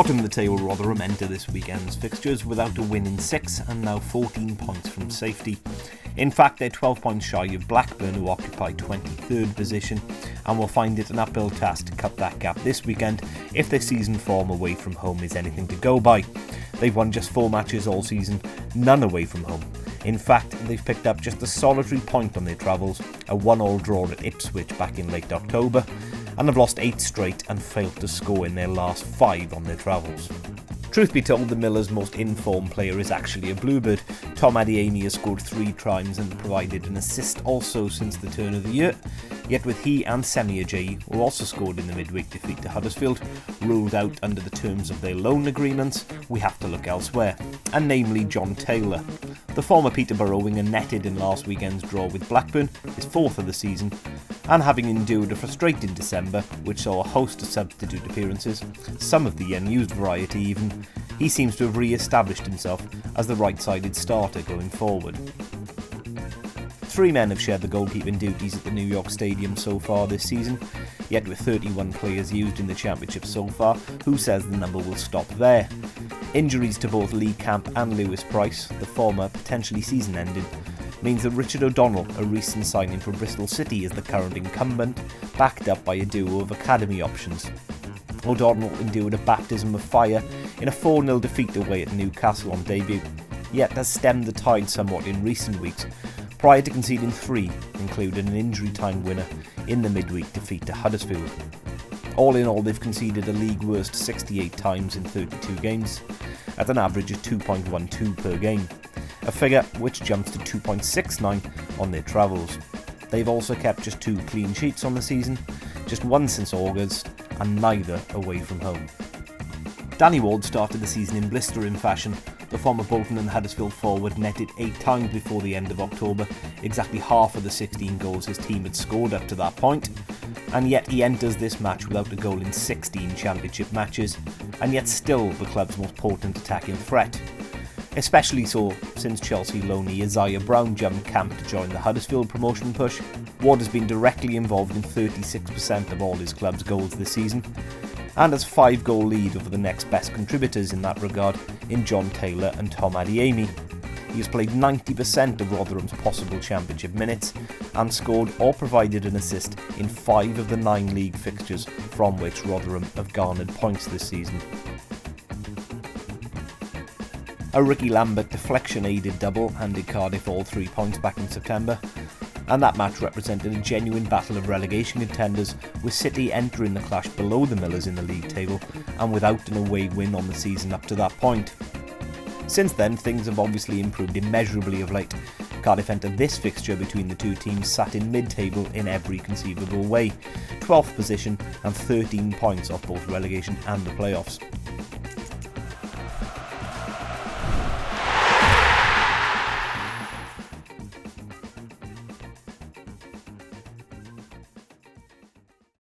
Bottom of the table Rotherham enter this weekend's fixtures without a win in 6 and now 14 points from safety. In fact, they're 12 points shy of Blackburn, who occupy 23rd position, and will find it an uphill task to cut that gap this weekend if their season form away from home is anything to go by. They've won just 4 matches all season, none away from home. In fact, they've picked up just a solitary point on their travels, a 1-1 draw at Ipswich back in late October, and have lost 8 straight and failed to score in their last 5 on their travels. Truth be told, the Millers' most informed player is actually a Bluebird. Tom Adeyemi has scored 3 tries and provided an assist also since the turn of the year. Yet with he and Semi Ajayi, who also scored in the midweek defeat to Huddersfield, ruled out under the terms of their loan agreements, we have to look elsewhere, and namely John Taylor. The former Peterborough winger netted in last weekend's draw with Blackburn, his 4th of the season, and having endured a frustrating December, which saw a host of substitute appearances, some of the unused variety even, he seems to have re-established himself as the right-sided starter going forward. 3 men have shared the goalkeeping duties at the New York Stadium so far this season, yet with 31 players used in the Championship so far, who says the number will stop there? Injuries to both Lee Camp and Lewis Price, the former potentially season-ending, means that Richard O'Donnell, a recent signing from Bristol City, is the current incumbent, backed up by a duo of academy options. O'Donnell endured a baptism of fire in a 4-0 defeat away at Newcastle on debut, yet has stemmed the tide somewhat in recent weeks, prior to conceding 3, including an injury-time winner in the midweek defeat to Huddersfield. All in all, they've conceded a league-worst 68 times in 32 games, at an average of 2.12 per game, a figure which jumps to 2.69 on their travels. They've also kept just 2 clean sheets on the season, just 1 since August, and neither away from home. Danny Ward started the season in blistering fashion. The former Bolton and Huddersfield forward netted 8 times before the end of October, exactly half of the 16 goals his team had scored up to that point, and yet he enters this match without a goal in 16 Championship matches, and yet still the club's most potent attacking threat. Especially so since Chelsea loanee Isaiah Brown jumped camp to join the Huddersfield promotion push. Ward has been directly involved in 36% of all his club's goals this season, and has 5-goal lead over the next best contributors in that regard in John Taylor and Tom Adeyemi. He has played 90% of Rotherham's possible Championship minutes and scored or provided an assist in 5 of the 9 league fixtures from which Rotherham have garnered points this season. A Ricky Lambert deflection-aided double handed Cardiff all 3 points back in September, and that match represented a genuine battle of relegation contenders, with City entering the clash below the Millers in the league table and without an away win on the season up to that point. Since then, things have obviously improved immeasurably of late. Cardiff entered this fixture between the 2 teams sat in mid-table in every conceivable way, 12th position and 13 points off both relegation and the playoffs.